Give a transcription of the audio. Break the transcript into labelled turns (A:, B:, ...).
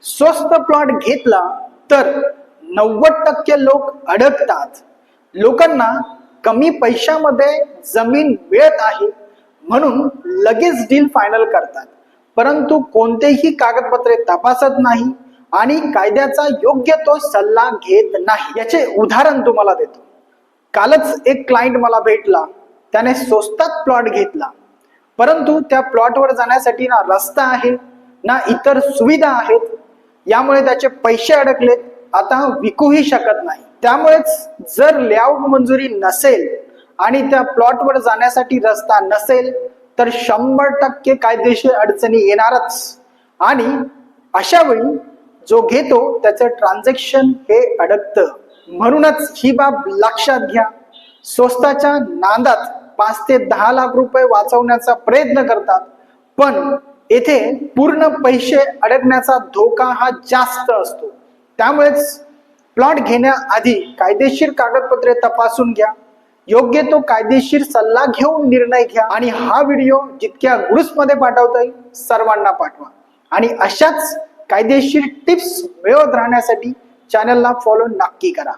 A: स्वस्त प्लॉट घेतला तर 90% लोक अडकतात. लोकांना कमी पैशामध्ये जमीन मिळत आहे म्हणून लगेच डील फायनल करतात, परंतु कोणतेही कागदपत्रे तपासत नाही आणि कायद्याचा योग्य तो सल्ला घेत नाही. याचे उदाहरण तुम्हाला देतो. कालच एक क्लायंट मला भेटला. त्याने स्वस्तात प्लॉट घेतला, परंतु त्या प्लॉटवर जाण्यासाठी ना रस्ता आहे ना इतर सुविधा आहेत. यामुळे त्याचे पैसे अडकलेत. आता विकूही शकत नाही. त्यामुळेच जर लेआउट मंजुरी नसेल आणि त्या प्लॉटवर जाण्यासाठी रस्ता नसेल तर 100% कायदेशीर अडचणी येणारच. आणि अशा वेळी जो घेतो त्याचं ट्रान्झॅक्शन हे अडकतं. म्हणूनच ही बाब लक्षात घ्या. स्वस्ताच्या नादात 5 ते 10 लाख रुपये वाचवण्याचा प्रयत्न करतात, पण येथे पूर्ण पैसे अडकण्याचा धोका हा जास्त असतो. त्यामुळेच प्लॉट घेण्याआधी कायदेशीर कागदपत्रे तपासून घ्या. योग्य तो कायदेशीर सल्ला घेऊन निर्णय घ्या. आणि हा व्हिडिओ जितक्या ग्रुप्समध्ये पाठवता येईल सर्वांना पाठवा. आणि अशाच कायदेशीर टिप्स मिळवत राहण्यासाठी चॅनलला फॉलो नक्की करा.